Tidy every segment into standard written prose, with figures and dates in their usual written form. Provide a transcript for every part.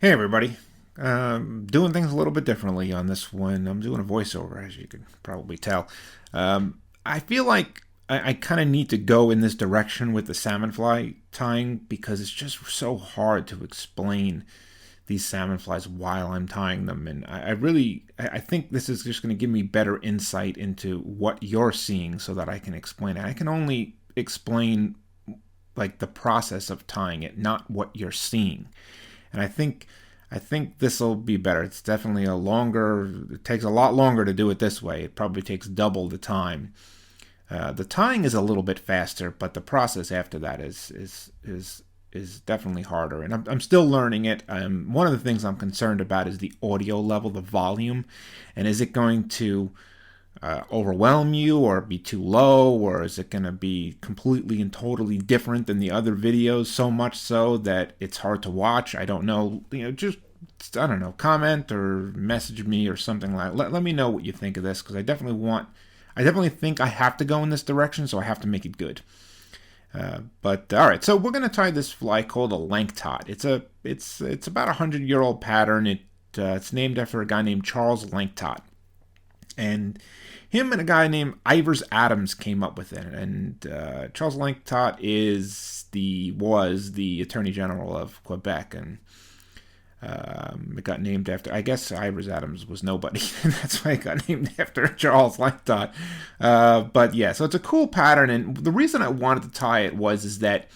Hey everybody. Doing things a little bit differently on this one. I'm doing a voiceover, as you can probably tell. I feel like I kind of need to go in this direction with the salmon fly tying because it's just so hard to explain these salmon flies while I'm tying them. And I think this is just going to give me better insight into what you're seeing so that I can explain it. I can only explain like the process of tying it, not what you're seeing. And I think this will be better. It's definitely a longer. It takes a lot longer to do it this way. It probably takes double the time. The tying is a little bit faster, but the process after that is definitely harder. And I'm still learning it. One of the things I'm concerned about is the audio level, the volume, and is it going to overwhelm you or be too low, or is it going to be completely and totally different than the other videos, so much so that it's hard to watch? I don't know. Just I don't know. Comment or message me or something like. Let me know what you think of this because I definitely think I have to go in this direction, so I have to make it good. But all right, so we're gonna try this fly called a Lanctot. It's about 100-year-old pattern. It's named after a guy named Charles Lanctot, and him and a guy named Ivers Adams came up with it. And Charles Lanctot was the Attorney General of Quebec, and it got named after. I guess Ivers Adams was nobody, and that's why it got named after Charles Lanctot. But yeah, so it's a cool pattern, and the reason I wanted to tie it is that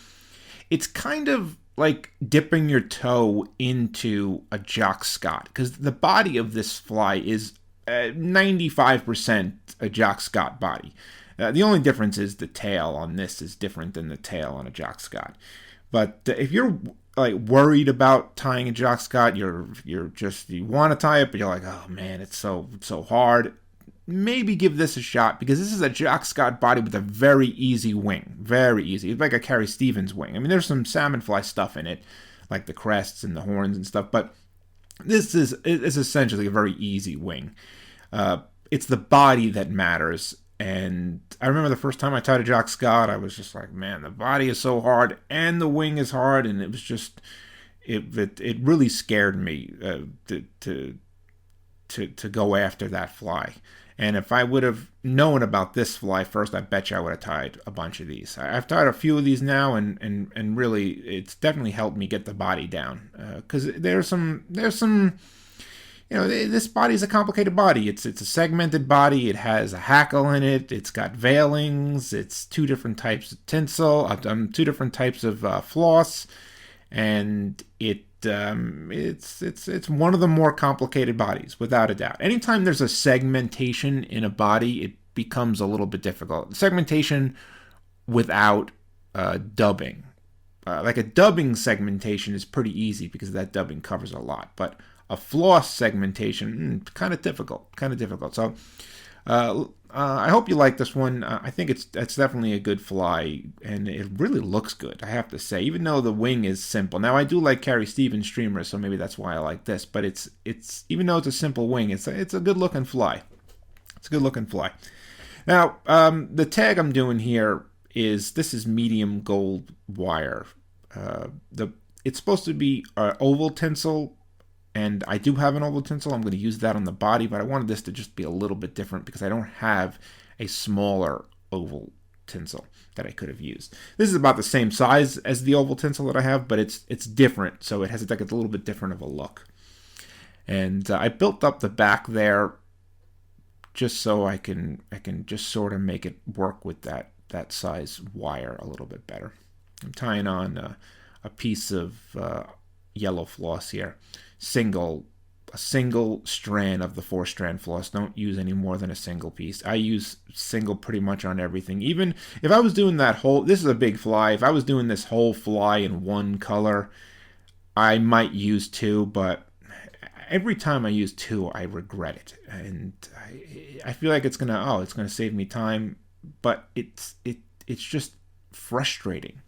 it's kind of like dipping your toe into a Jock Scott because the body of this fly is 95% a Jock Scott body. The only difference is the tail on this is different than the tail on a Jock Scott. But if you're like worried about tying a Jock Scott, you want to tie it, but you're like, oh man, it's so hard. Maybe give this a shot because this is a Jock Scott body with a very easy wing, very easy. It's like a Carrie Stevens wing. I mean, there's some salmon fly stuff in it, like the crests and the horns and stuff, but this is essentially a very easy wing. It's the body that matters. And I remember the first time I tied a Jock Scott, I was just like, man, the body is so hard and the wing is hard, and it was just it really scared me to go after that fly. And if I would have known about this fly first, I bet you I would have tied a bunch of these. I've tied a few of these now, and really, it's definitely helped me get the body down. Because there's some this body is a complicated body. It's a segmented body. It has a hackle in it. It's got veilings. It's two different types of tinsel. Two different types of floss, and it's one of the more complicated bodies, without a doubt. Anytime there's a segmentation in a body, it becomes a little bit difficult. Segmentation without dubbing. Like a dubbing segmentation is pretty easy because that dubbing covers a lot. But a floss segmentation, kind of difficult. Kind of difficult. So I hope you like this one. I think it's definitely a good fly, and it really looks good, I have to say, even though the wing is simple. Now, I do like Carrie Stevens streamers, so maybe that's why I like this. But it's even though it's a simple wing, it's a good looking fly. It's a good looking fly. Now, the tag I'm doing here this is medium gold wire. It's supposed to be oval tinsel, and I do have an oval tinsel. I'm going to use that on the body, but I wanted this to just be a little bit different because I don't have a smaller oval tinsel that I could have used. This is about the same size as the oval tinsel that I have, but it's different, so it has like a little bit different of a look. And I built up the back there just so I can just sort of make it work with that size wire a little bit better. I'm tying on a piece of yellow floss here, a single strand of the 4-strand floss. Don't use any more than a single piece. I use single pretty much on everything. Even if I was doing this is a big fly. If I was doing this whole fly in one color, I might use two, but every time I use two, I regret it, and I feel like it's gonna save me time, but it's just frustrating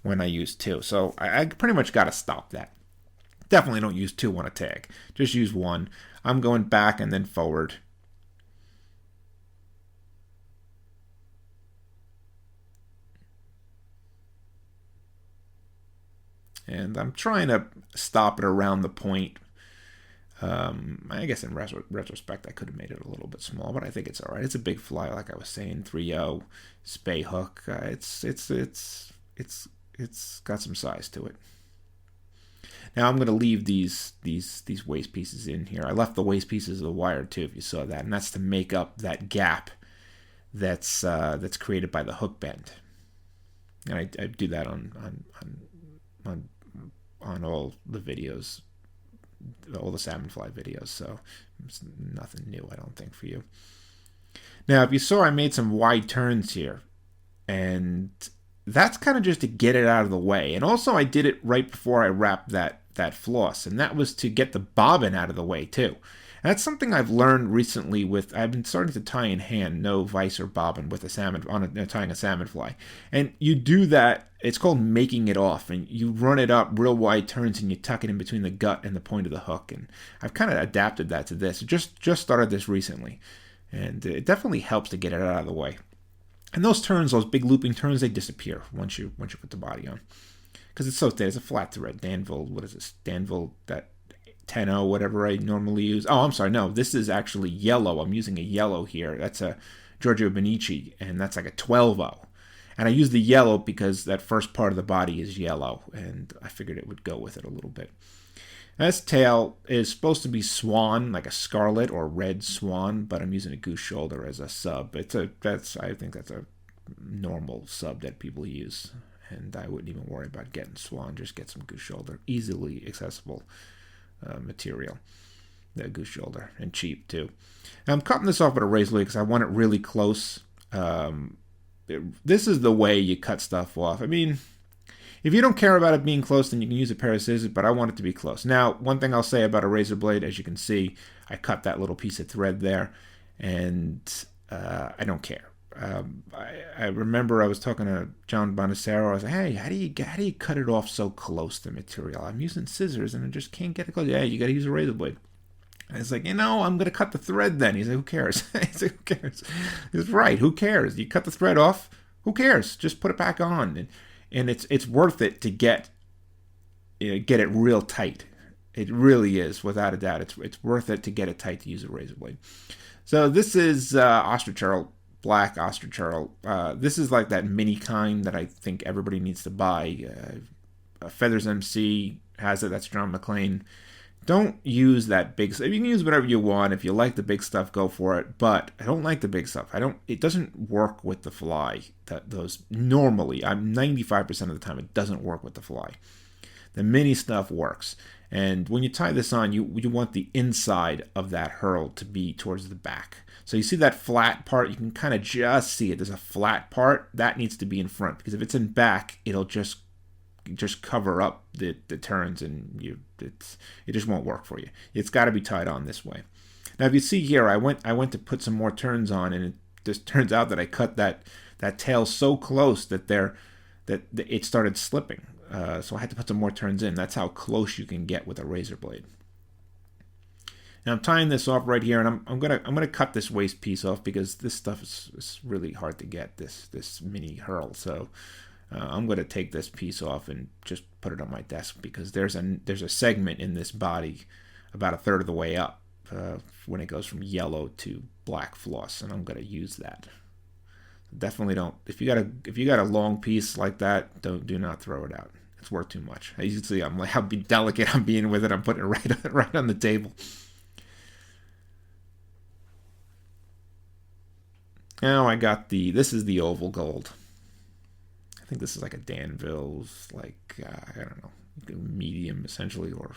when I use two. So I pretty much got to stop that. Definitely don't use two on a tag. Just use one. I'm going back and then forward. And I'm trying to stop it around the point. I guess in retrospect, I could have made it a little bit small, but I think it's all right. It's a big fly, like I was saying, 3.0 spay hook. It's got some size to it. Now I'm going to leave these waist pieces in here. I left the waist pieces of the wire too, if you saw that, and that's to make up that gap that's created by the hook bend. And I do that on all the videos, all the salmon fly videos, so it's nothing new, I don't think, for you. Now, if you saw, I made some wide turns here, and that's kind of just to get it out of the way. And also, I did it right before I wrapped that floss, and that was to get the bobbin out of the way too. And that's something I've learned recently. I've been starting to tie in hand, no vise or bobbin, with a salmon tying a salmon fly, and you do that. It's called making it off, and you run it up real wide turns, and you tuck it in between the gut and the point of the hook. And I've kind of adapted that to this. Just started this recently, and it definitely helps to get it out of the way. And those turns, those big looping turns, they disappear once you put the body on, because it's so thin. It's a flat thread Danville. What is this? Danville, that 10-0, whatever I normally use. Oh, I'm sorry. No, this is actually yellow. I'm using a yellow here. That's a Giorgio Benici, and that's like a 12-0. And I use the yellow because that first part of the body is yellow, and I figured it would go with it a little bit. Now, this tail is supposed to be swan, like a scarlet or red swan, but I'm using a goose shoulder as a sub. I think that's a normal sub that people use, and I wouldn't even worry about getting swan. Just get some goose shoulder, easily accessible material, the goose shoulder, and cheap too. Now, I'm cutting this off with a razor blade because I want it really close. This is the way you cut stuff off. I mean, if you don't care about it being close, then you can use a pair of scissors, but I want it to be close. Now, one thing I'll say about a razor blade, as you can see, I cut that little piece of thread there, and I don't care. I remember I was talking to John Bonacero. I was like, hey, how do you cut it off so close to material? I'm using scissors, and I just can't get it close. Yeah, you got to use a razor blade. I was like, I'm going to cut the thread then. He's like, who cares? He's like, who cares? He's right, who cares? You cut the thread off, who cares? Just put it back on. And it's worth it to get it real tight. It really is, without a doubt. It's worth it to get it tight to use a razor blade. So this is ostrich charl, black ostrich charl. This is like that mini kind that I think everybody needs to buy. Feathers MC has it. That's John McClain. Don't use that big stuff. You can use whatever you want. If you like the big stuff, go for it. But I don't like the big stuff. It doesn't work with the fly. Those normally, I'm 95% of the time, it doesn't work with the fly. The mini stuff works. And when you tie this on, you want the inside of that herl to be towards the back. So you see that flat part, you can kind of just see it. There's a flat part that needs to be in front, because if it's in back, it'll just cover up the turns, and it just won't work for you. It's got to be tied on this way. Now, if you see here, I went to put some more turns on, and it just turns out that I cut that tail so close that it started slipping. So I had to put some more turns in. That's how close you can get with a razor blade. Now I'm tying this off right here, and I'm gonna cut this waist piece off, because this stuff is really hard to get, this mini herl. So I'm going to take this piece off and just put it on my desk, because there's a segment in this body about a third of the way up when it goes from yellow to black floss, and I'm going to use that. Definitely don't. If you got a long piece like that, do not throw it out. It's worth too much. As you can see, I'm like how delicate I'm being with it. I'm putting it right on the table. Now I got this is the oval gold. I think this is like a Danville's, like, I don't know, medium essentially, or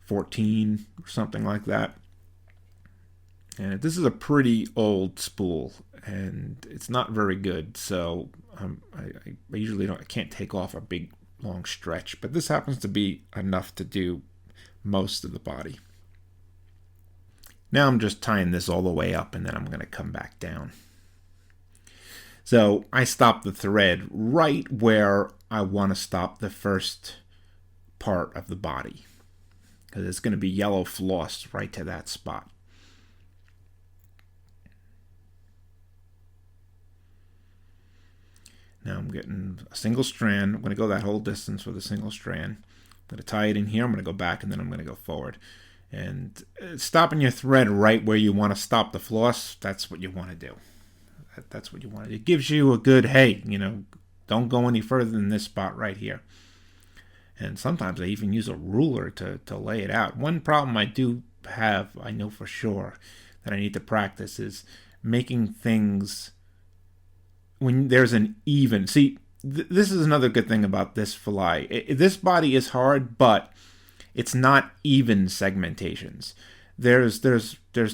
14 or something like that. And this is a pretty old spool, and it's not very good, so I usually I can't take off a big long stretch, but this happens to be enough to do most of the body. Now I'm just tying this all the way up, and then I'm going to come back down. So I stop the thread right where I want to stop the first part of the body, because it's going to be yellow floss right to that spot. Now I'm getting a single strand. I'm going to go that whole distance with a single strand. I'm going to tie it in here. I'm going to go back, and then I'm going to go forward. And stopping your thread right where you want to stop the floss, that's what you want to do. That's what you want to do. It gives you a good, hey, don't go any further than this spot right here. And sometimes I even use a ruler to lay it out. One problem I do have, I know for sure, that I need to practice is making things when there's an even. See, this is another good thing about this fly. This body is hard, but it's not even segmentations. There's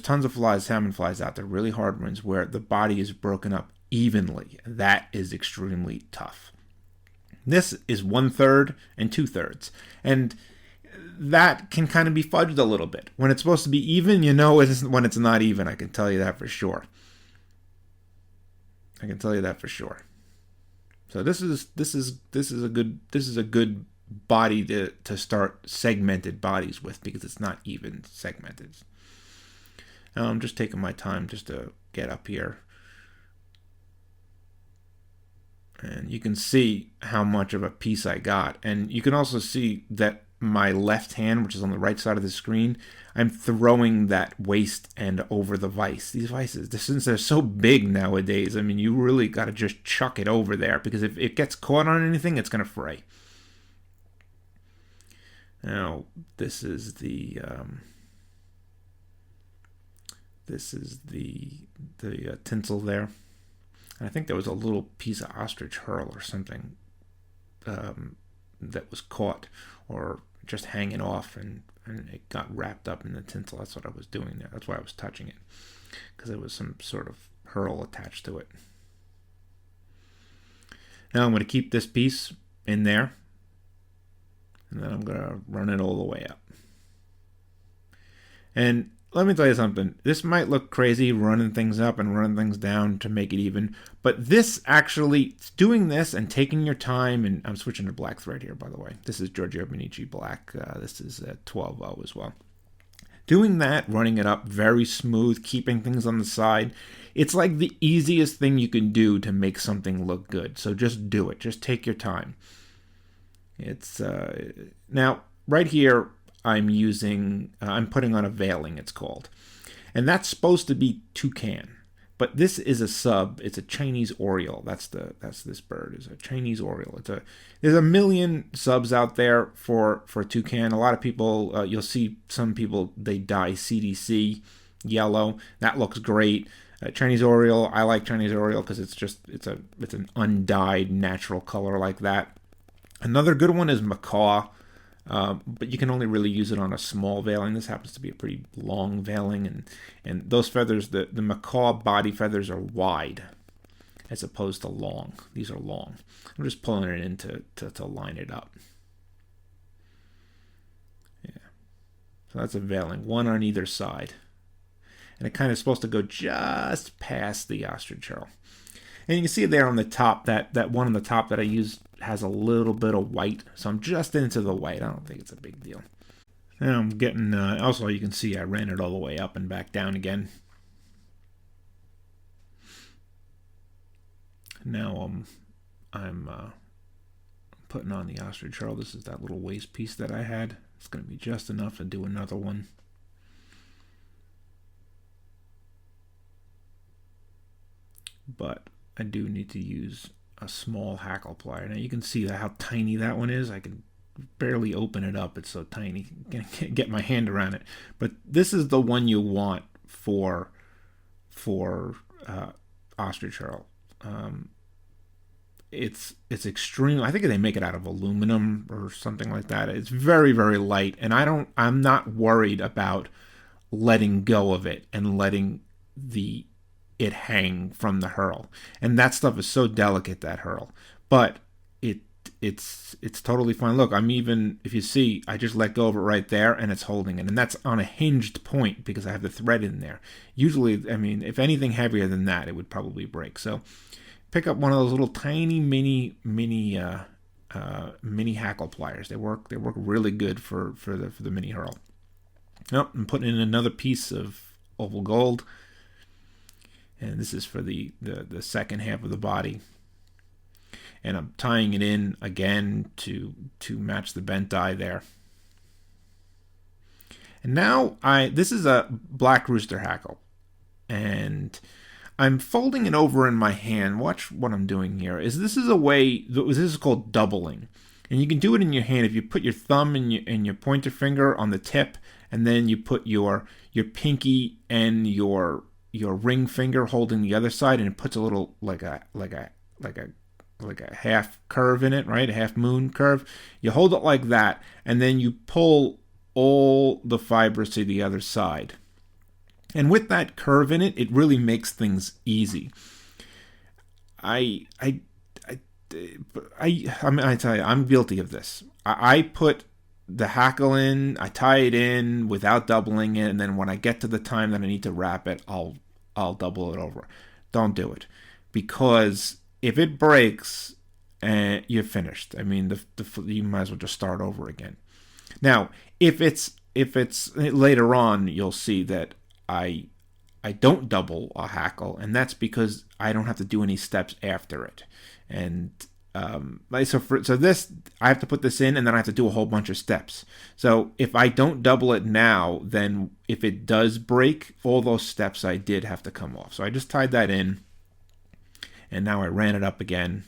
tons of flies, salmon flies out there, really hard ones, where the body is broken up evenly. That is extremely tough. This is 1/3 and 2/3. And that can kind of be fudged a little bit. When it's supposed to be even, when it's not even. I can tell you that for sure. So this is a good body to start segmented bodies with, because it's not even segmented. Now I'm just taking my time just to get up here. And you can see how much of a piece I got. And you can also see that my left hand, which is on the right side of the screen, I'm throwing that waste end over the vise. These vices, since they're so big nowadays, I mean, you really got to just chuck it over there, because if it gets caught on anything, it's going to fray. Now, this is the tinsel there. And I think there was a little piece of ostrich herl or something that was caught or just hanging off, and it got wrapped up in the tinsel. That's what I was doing there. That's why I was touching it, because there was some sort of herl attached to it. Now I'm going to keep this piece in there, and then I'm going to run it all the way up. And let me tell you something. This might look crazy, running things up and running things down to make it even, but this actually, doing this and taking your time, and I'm switching to black thread here, by the way. This is Giorgio Benici black. This is 12-0 as well. Doing that, running it up very smooth, keeping things on the side, it's like the easiest thing you can do to make something look good. So just do it. Just take your time. It's now right here, I'm putting on a veiling, it's called. And that's supposed to be toucan. But this is a sub. It's a Chinese oriole. That's this bird. It's a Chinese oriole. There's a million subs out there for toucan. A lot of people, you'll see some people, they dye CDC yellow. That looks great. Chinese oriole, I like Chinese oriole because it's an undyed natural color like that. Another good one is macaw. But you can only really use it on a small veiling. This happens to be a pretty long veiling, and those feathers, the macaw body feathers are wide as opposed to long. These are long. I'm just pulling it in to line it up. Yeah. So that's a veiling, one on either side. And it kind of supposed to go just past the ostrich charl. And you can see there on the top, that one on the top that I used has a little bit of white. So I'm just into the white. I don't think it's a big deal. Now I'm getting, also you can see I ran it all the way up and back down again. Now I'm putting on the ostrich charl. This is that little waist piece that I had. It's going to be just enough to do another one. But I do need to use a small hackle plier. Now you can see how tiny that one is. I can barely open it up. It's so tiny. I can't get my hand around it. But this is the one you want for ostrich charl. It's extreme. I think they make it out of aluminum or something like that. It's very, very light, and I'm not worried about letting go of it and letting it hang from the herl. And that stuff is so delicate, that herl. But it's totally fine. Look, I'm even, if you see, I just let go of it right there and it's holding it. And that's on a hinged point because I have the thread in there. Usually, I mean, if anything heavier than that, it would probably break. So pick up one of those little tiny mini hackle pliers. They work really good for the mini herl. Nope, I'm putting in another piece of oval gold. And this is for the second half of the body. and I'm tying it in again to match the bent eye there. And now this is a black rooster hackle, and I'm folding it over in my hand. Watch what I'm doing here. This is a way. This is called doubling, and you can do it in your hand if you put your thumb and your pointer finger on the tip, and then you put your pinky and your ring finger holding the other side, and it puts a little like a half curve in it, right? A half moon curve. You hold it like that, and then you pull all the fibers to the other side. And with that curve in it, it really makes things easy. I mean, I tell you, I'm guilty of this. I put the hackle in, I tie it in without doubling it, and then when I get to the time that I need to wrap it, I'll double it over. Don't do it, because if it breaks, you're finished. I mean, you might as well just start over again. Now, if it's later on, you'll see that I don't double a hackle, and that's because I don't have to do any steps after it. And so this, I have to put this in, and then I have to do a whole bunch of steps. So if I don't double it now, then if it does break, all those steps I did have to come off. So I just tied that in, and now I ran it up again,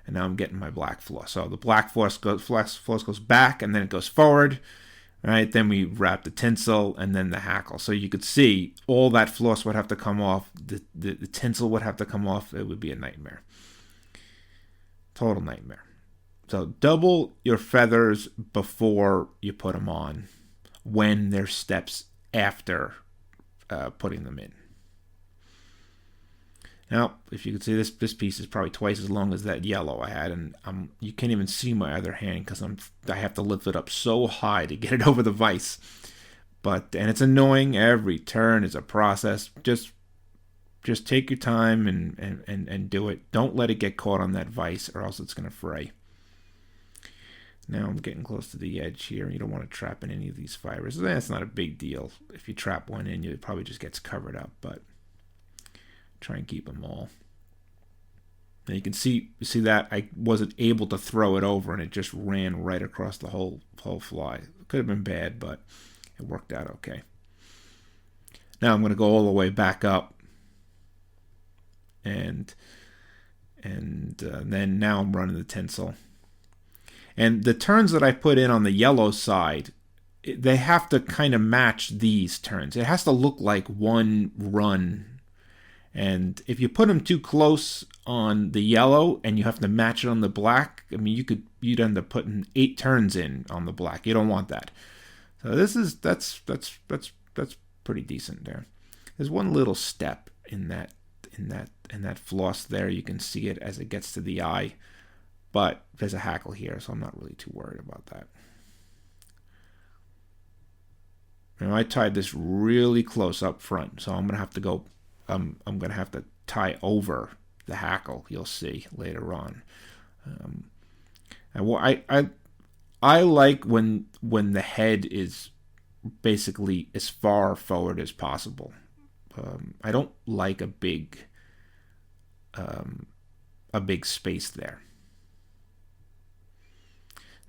and now I'm getting my black floss. So the black floss goes back, and then it goes forward. Right, then we wrap the tinsel and then the hackle. So you could see all that floss would have to come off. The tinsel would have to come off. It would be a nightmare. Total nightmare. So double your feathers before you put them on when there's steps after putting them in. Now, if you can see, this piece is probably twice as long as that yellow I had, and you can't even see my other hand because I have to lift it up so high to get it over the vise. And it's annoying. Every turn is a process. Just take your time and do it. Don't let it get caught on that vise, or else it's going to fray. Now I'm getting close to the edge here. You don't want to trap in any of these fibers. That's not a big deal. If you trap one in, it probably just gets covered up, but try and keep them all. Now you can see that I wasn't able to throw it over, and it just ran right across the whole fly. It could have been bad, but it worked out okay. Now I'm going to go all the way back up, and then now I'm running the tinsel. And the turns that I put in on the yellow side, they have to kind of match these turns. It has to look like one run. And if you put them too close on the yellow and you have to match it on the black, I mean, you'd end up putting 8 turns in on the black. You don't want that. So that's pretty decent there. There's one little step in that floss there. You can see it as it gets to the eye, but there's a hackle here, so I'm not really too worried about that. Now I tied this really close up front, so I'm gonna have to go. I'm going to have to tie over the hackle. You'll see later on. I like when the head is basically as far forward as possible. I don't like a big space there.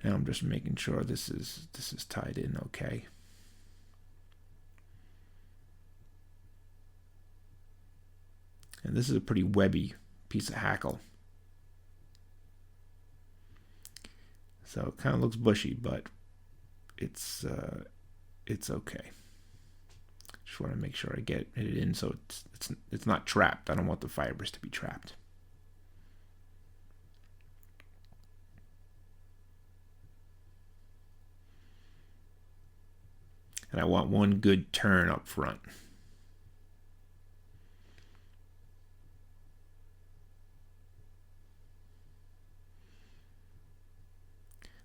Now I'm just making sure this is tied in okay. And this is a pretty webby piece of hackle. So it kind of looks bushy, but it's okay. Just want to make sure I get it in so it's not trapped. I don't want the fibers to be trapped. And I want one good turn up front.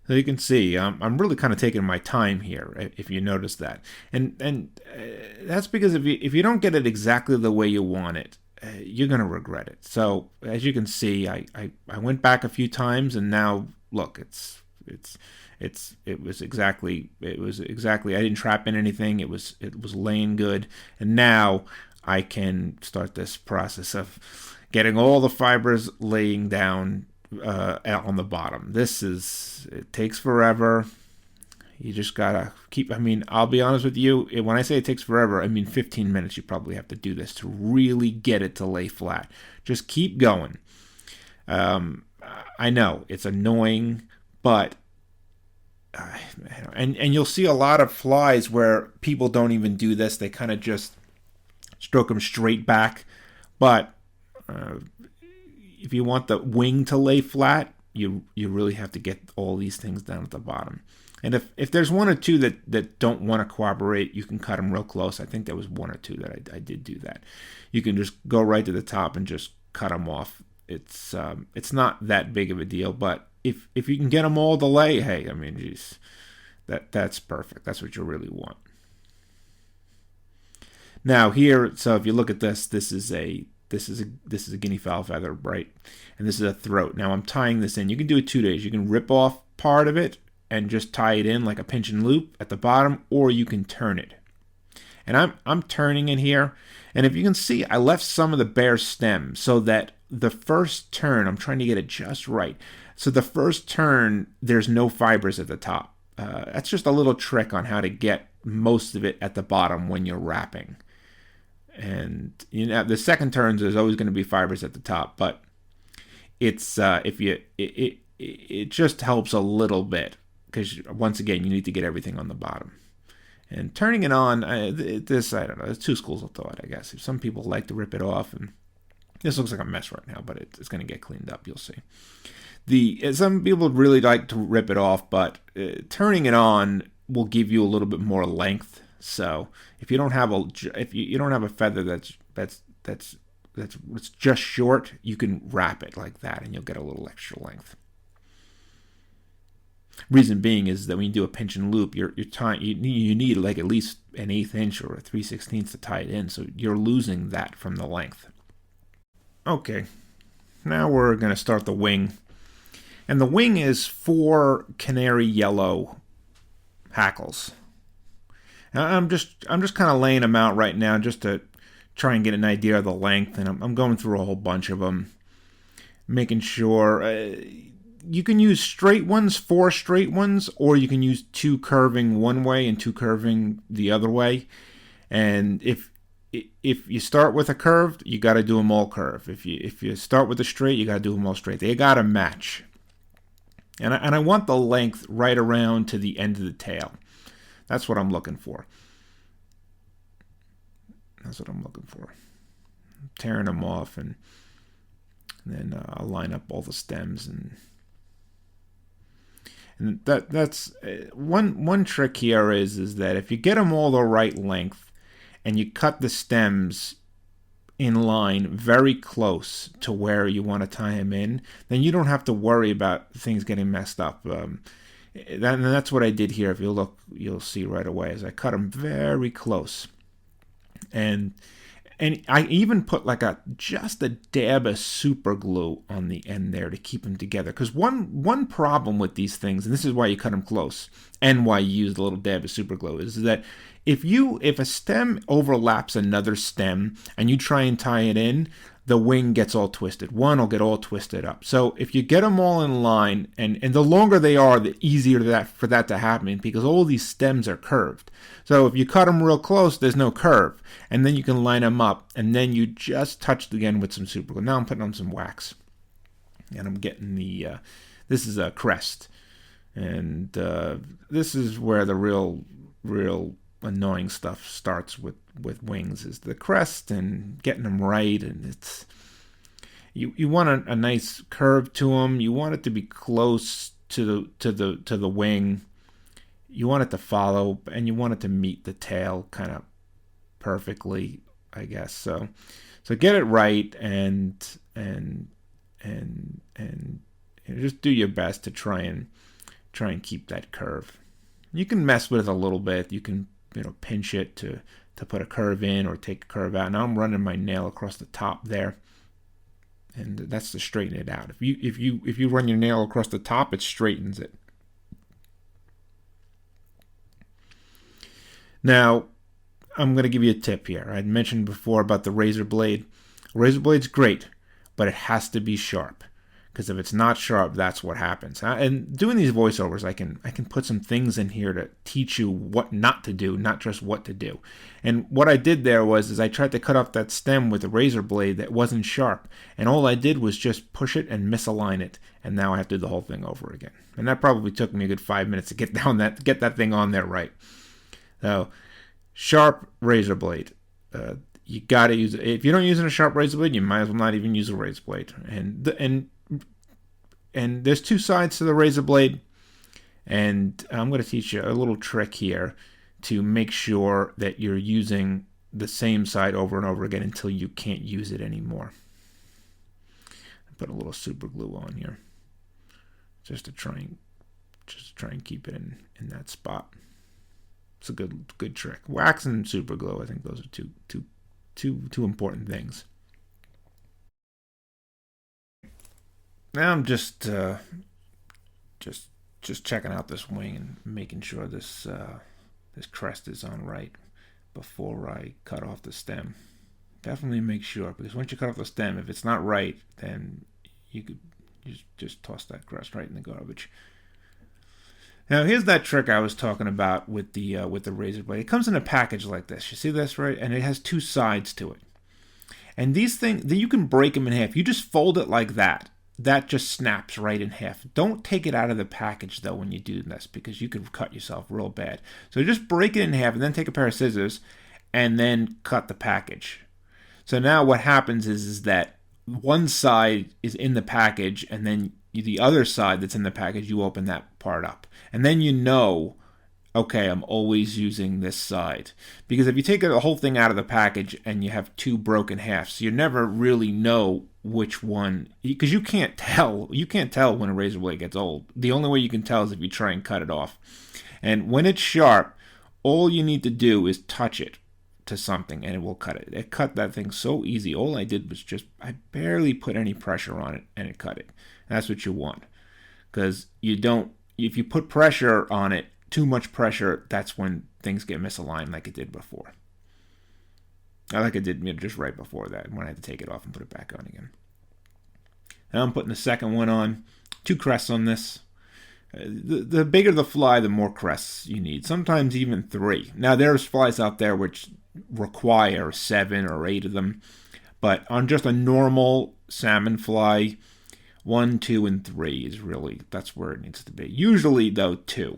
So you can see, I'm really kind of taking my time here, if you notice that. And that's because if you don't get it exactly the way you want it, you're going to regret it. So as you can see, I went back a few times, and now look, it was exactly I didn't trap in anything. It was laying good, and now I can start this process of getting all the fibers laying down on the bottom. It takes forever. You just gotta keep, I mean, I'll be honest with you, when I say it takes forever, I mean 15 minutes you probably have to do this to really get it to lay flat. Just keep going. I know, it's annoying, but, and you'll see a lot of flies where people don't even do this. They kind of just stroke them straight back. But if you want the wing to lay flat, you really have to get all these things down at the bottom. And if there's one or two that don't want to cooperate, you can cut them real close. I think there was one or two that I did do that. You can just go right to the top and just cut them off. It's not that big of a deal, but if you can get them all to lay, hey, I mean, geez, that's perfect. That's what you really want. Now here, so if you look at this, this is a guinea fowl feather, right? And this is a throat. Now I'm tying this in. You can do it 2 days. You can rip off part of it and just tie it in like a pinch and loop at the bottom, or you can turn it. And I'm turning it here. And if you can see, I left some of the bare stem so that the first turn, I'm trying to get it just right. So the first turn, there's no fibers at the top. That's just a little trick on how to get most of it at the bottom when you're wrapping. And you know, the second turns, there's always going to be fibers at the top, but it's it just helps a little bit, because once again, you need to get everything on the bottom. And turning it on, I don't know, there's two schools of thought, I guess. Some people like to rip it off, and this looks like a mess right now, but it's going to get cleaned up, you'll see. Some people really like to rip it off, but turning it on will give you a little bit more length. So if you don't have a feather that's just short, you can wrap it like that, and you'll get a little extra length. Reason being is that when you do a pinch and loop, you're tying. You need like at least an 1/8 inch or a 3/16 to tie it in, so you're losing that from the length. Okay, now we're going to start the wing, and the wing is 4 canary yellow hackles. Now, I'm just kind of laying them out right now just to try and get an idea of the length, and I'm going through a whole bunch of them, making sure. You can use straight ones, 4 straight ones, or you can use 2 curving one way and 2 curving the other way. And if you start with a curved, you got to do them all curved. If you start with a straight, you got to do them all straight. They got to match. And I want the length right around to the end of the tail. That's what I'm looking for. Tearing them off, and then I'll line up all the stems, and that's one trick here is that if you get them all the right length and you cut the stems in line very close to where you want to tie them in, then you don't have to worry about things getting messed up. That's what I did here. If you look, you'll see right away as I cut them very close. And I even put like just a dab of super glue on the end there to keep them together. Because one problem with these things, and this is why you cut them close, and why you use a little dab of super glue, is that if a stem overlaps another stem and you try and tie it in, the wing gets all twisted. One will get all twisted up. So if you get them all in line, and the longer they are, the easier for that to happen, because all these stems are curved. So if you cut them real close, there's no curve. And then you can line them up, and then you just touch it again with some super glue. Now I'm putting on some wax. And I'm getting this is a crest. And this is where the real annoying stuff starts with wings, is the crest and getting them right. And it's you want a nice curve to them. You want it to be close to the wing. You want it to follow, and you want it to meet the tail kind of perfectly, I guess. So get it right, and just do your best to try and keep that curve. You can mess with it a little bit. You can pinch it to put a curve in or take a curve out. Now I'm running my nail across the top there, and that's to straighten it out. If you run your nail across the top, it straightens it. Now I'm going to give you a tip here. I mentioned before about the razor blade. Razor blade's great, but it has to be sharp, because if it's not sharp, that's what happens. And doing these voiceovers, I can put some things in here to teach you what not to do, not just what to do. And what I did there was I tried to cut off that stem with a razor blade that wasn't sharp, and all I did was just push it and misalign it, and now I have to do the whole thing over again. And that probably took me a good 5 minutes to get that thing on there right. So, sharp razor blade. You got to use it. If you don't use a sharp razor blade, you might as well not even use a razor blade. And there's two sides to the razor blade, and I'm going to teach you a little trick here to make sure that you're using the same side over and over again until you can't use it anymore. Put a little super glue on here just to try and keep it in that spot. It's a good trick. Wax and super glue, I think those are two important things. Now I'm just checking out this wing and making sure this crest is on right before I cut off the stem. Definitely make sure, because once you cut off the stem, if it's not right, then you could just toss that crest right in the garbage. Now here's that trick I was talking about with the razor blade. It comes in a package like this. You see this, right? And it has two sides to it. And these things, you can break them in half. You just fold it like that. That just snaps right in half. Don't take it out of the package, though, when you do this, because you could cut yourself real bad. So just break it in half and then take a pair of scissors and then cut the package. So now what happens is that one side is in the package, and then the other side that's in the package, you open that part up. And then you know, okay, I'm always using this side. Because if you take the whole thing out of the package and you have two broken halves, you never really know which one, because you can't tell when a razor blade gets old. The only way you can tell is if you try and cut it off. And when it's sharp, all you need to do is touch it to something and it will cut it. It cut that thing so easy. All I did was I barely put any pressure on it and it cut it. That's what you want, because if you put pressure on it, too much pressure, that's when things get misaligned like it did before. Like it did just right before that, when I had to take it off and put it back on again. Now I'm putting the second one on. 2 crests on this. The bigger the fly, the more crests you need. Sometimes even 3. Now there's flies out there which require 7 or 8 of them. But on just a normal salmon fly, 1, 2, and 3 that's where it needs to be. Usually, though, 2.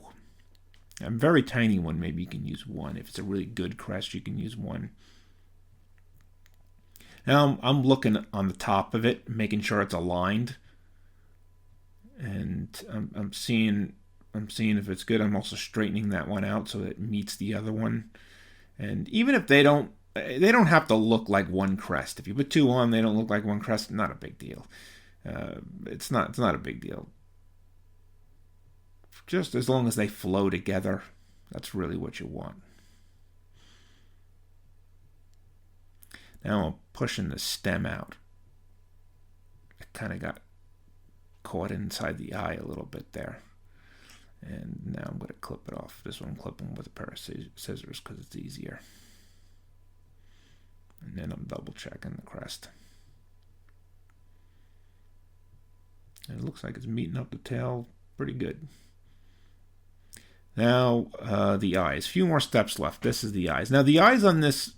A very tiny one, maybe you can use 1. If it's a really good crest, you can use 1. Now I'm looking on the top of it, making sure it's aligned, and I'm seeing if it's good. I'm also straightening that one out so it meets the other one. And even if they don't have to look like one crest. If you put 2 on, they don't look like one crest. Not a big deal. It's not a big deal. Just as long as they flow together, that's really what you want. Now I'm pushing the stem out. It kind of got caught inside the eye a little bit there. And now I'm going to clip it off. This one I'm clipping with a pair of scissors because it's easier. And then I'm double checking the crest. And it looks like it's meeting up the tail pretty good. Now, the eyes. A few more steps left. This is the eyes. Now, the eyes on this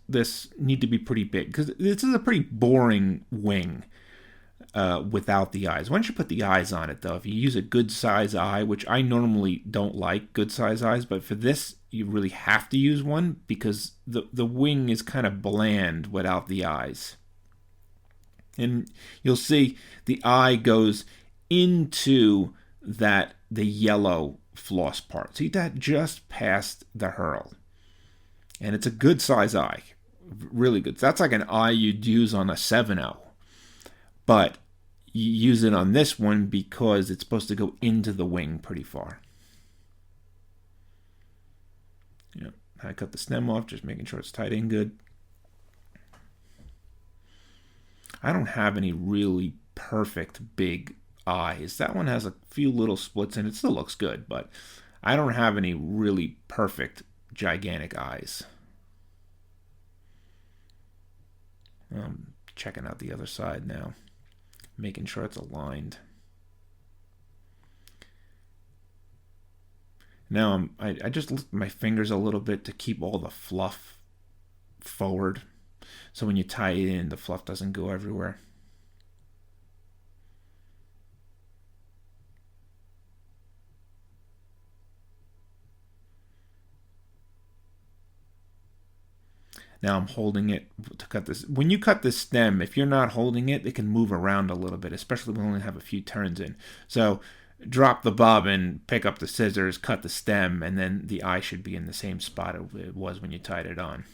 need to be pretty big, because this is a pretty boring wing without the eyes. Once you put the eyes on it, though, if you use a good size eye, which I normally don't like good size eyes, but for this, you really have to use one, because the wing is kind of bland without the eyes. And you'll see the eye goes into the yellow floss part. See that just past the herl. And it's a good size eye. Really good. That's like an eye you'd use on a 7.0. But you use it on this one because it's supposed to go into the wing pretty far. Yeah, I cut the stem off, just making sure it's tied in good. I don't have any really perfect big eyes. That one has a few little splits in it. It still looks good, but I don't have any really perfect gigantic eyes. I'm checking out the other side now, making sure it's aligned. Now I just lift my fingers a little bit to keep all the fluff forward. So when you tie it in, the fluff doesn't go everywhere. Now I'm holding it to cut this. When you cut the stem, if you're not holding it, it can move around a little bit, especially when we only have a few turns in. So drop the bobbin, pick up the scissors, cut the stem, and then the eye should be in the same spot it was when you tied it on.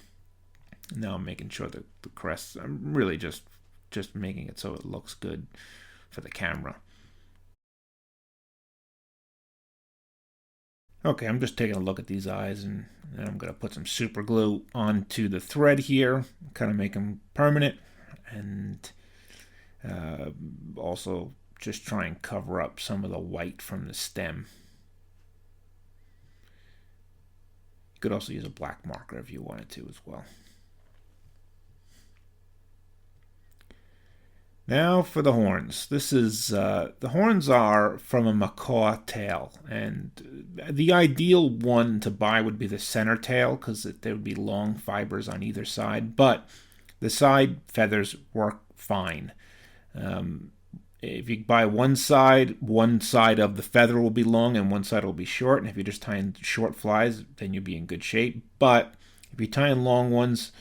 Now I'm making sure that the crest, I'm really just making it so it looks good for the camera. Okay, I'm just taking a look at these eyes, and I'm going to put some super glue onto the thread here, kind of make them permanent, and also just try and cover up some of the white from the stem. You could also use a black marker if you wanted to as well. Now for the horns. This is the horns are from a macaw tail, and the ideal one to buy would be the center tail because there would be long fibers on either side. But the side feathers work fine. If you buy one side of the feather will be long and one side will be short. And if you're just tying short flies, then you'll be in good shape. But if you're tying long ones,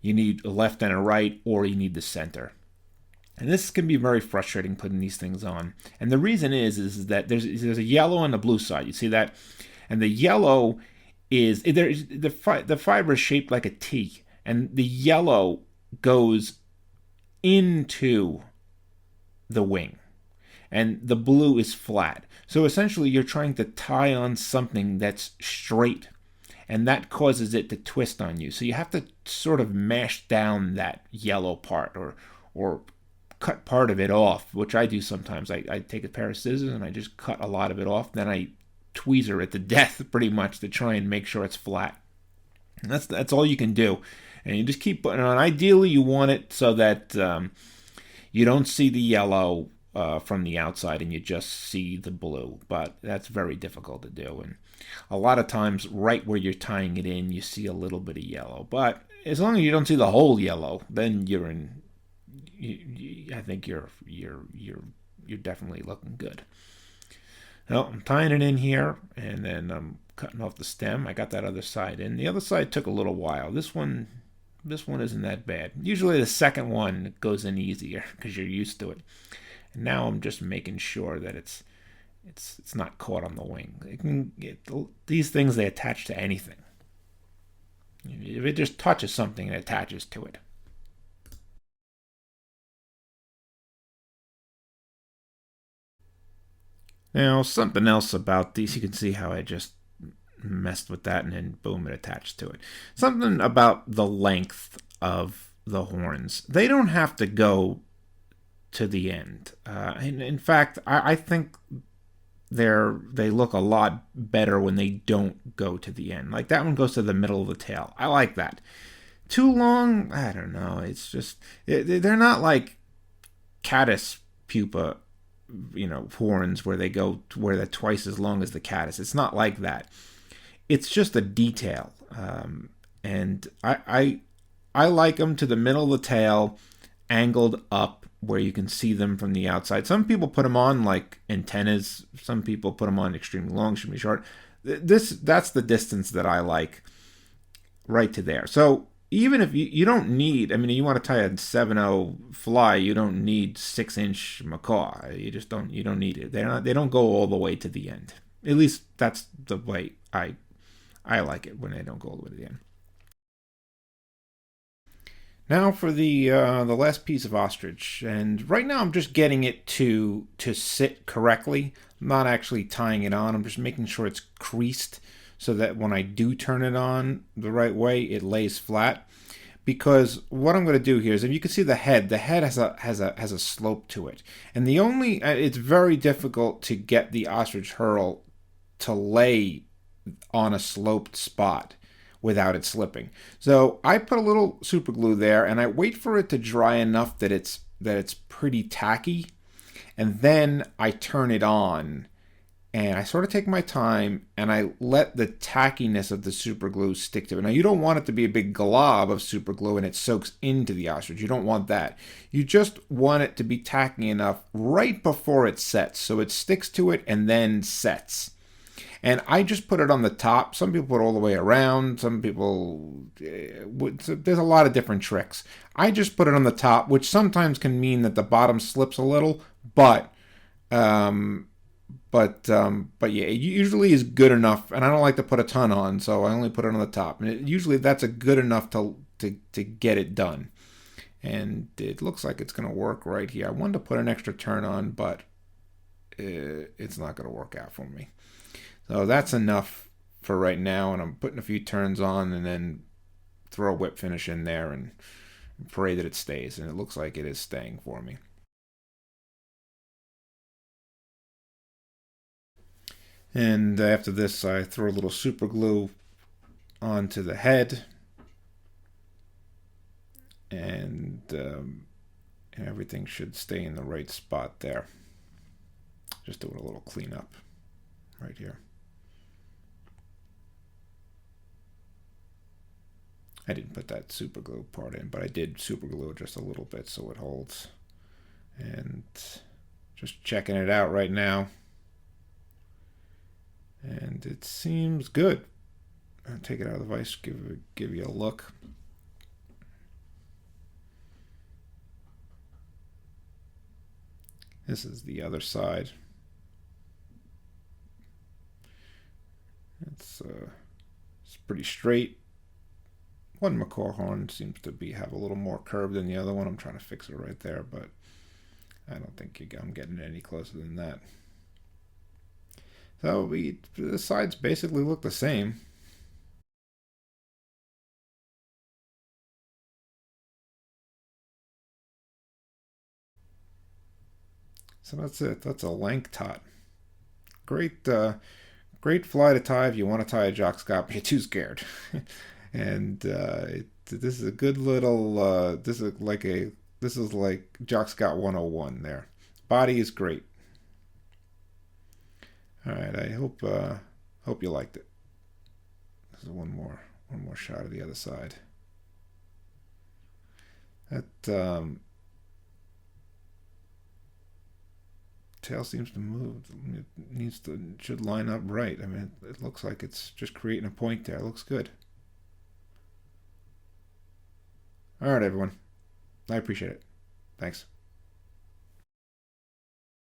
you need a left and a right, or you need the center. And this can be very frustrating putting these things on. And the reason is that there's a yellow and a blue side. You see that? And the yellow is the fiber is shaped like a T, and the yellow goes into the wing, and the blue is flat. So essentially, you're trying to tie on something that's straight, and that causes it to twist on you. So you have to sort of mash down that yellow part, or cut part of it off, which I do sometimes. I take a pair of scissors and I just cut a lot of it off. Then I tweezer it to death pretty much to try and make sure it's flat. And that's all you can do. And you just keep putting it on. Ideally, you want it so that you don't see the yellow from the outside and you just see the blue. But that's very difficult to do. And a lot of times, right where you're tying it in, you see a little bit of yellow. But as long as you don't see the whole yellow, then you're in. I think you're definitely looking good. Well, I'm tying it in here, and then I'm cutting off the stem. I got that other side in. The other side took a little while. This one isn't that bad. Usually the second one goes in easier because you're used to it. And now I'm just making sure that it's not caught on the wing. These things, they attach to anything. If it just touches something, it attaches to it. Now, something else about these, you can see how I just messed with that and then boom, it attached to it. Something about the length of the horns. They don't have to go to the end. In fact, I think they look a lot better when they don't go to the end. Like that one goes to the middle of the tail. I like that. Too long, I don't know. It's just, they're not like caddis pupa, horns where they go to where they're twice as long as the caddis. It's not like that. It's just a detail, and I like them to the middle of the tail, angled up where you can see them from the outside. Some people put them on like antennas. Some people put them on extremely long, extremely short. That's the distance that I like, right to there. So even if you don't need, you want to tie a 7/0 fly, you don't need 6-inch macaw. You don't need it. They don't go all the way to the end. At least that's the way I like it, when they don't go all the way to the end. Now for the last piece of ostrich, and right now I'm just getting it to sit correctly. I'm not actually tying it on. I'm just making sure it's creased, so that when I do turn it on the right way, it lays flat. Because what I'm going to do here is, if you can see the head has a slope to it, and it's very difficult to get the ostrich herl to lay on a sloped spot without it slipping. So I put a little super glue there, and I wait for it to dry enough that it's pretty tacky, and then I turn it on and I sort of take my time and I let the tackiness of the super glue stick to it. Now, you don't want it to be a big glob of super glue and it soaks into the ostrich. You don't want that. You just want it to be tacky enough right before it sets, so it sticks to it and then sets. And I just put it on the top. Some people put it all the way around. Some people, there's a lot of different tricks. I just put it on the top, which sometimes can mean that the bottom slips a little, but um, but yeah, it usually is good enough. And I don't like to put a ton on, so I only put it on the top. And usually that's a good enough to get it done. And it looks like it's going to work right here. I wanted to put an extra turn on, but it's not going to work out for me. So that's enough for right now, and I'm putting a few turns on and then throw a whip finish in there and pray that it stays, and it looks like it is staying for me. And after this, I throw a little super glue onto the head, and everything should stay in the right spot there. Just doing a little cleanup right here. I didn't put that super glue part in, but I did super glue just a little bit so it holds. And just checking it out right now. And it seems good. I'll take it out of the vise, give you a look. This is the other side. It's pretty straight. One macaw horn seems to have a little more curve than the other one. I'm trying to fix it right there, but I don't think I'm getting any closer than that. So the sides basically look the same. So that's it. That's a Lanctot. Great, great fly to tie if you want to tie a Jock Scott, but you're too scared. And this is a good little. This is like Jock Scott 101 there. Body is great. All right, I hope you liked it. This is one more shot of the other side. That tail seems to move. It should line up right. I mean, it looks like it's just creating a point there. It looks good. All right, everyone. I appreciate it. Thanks.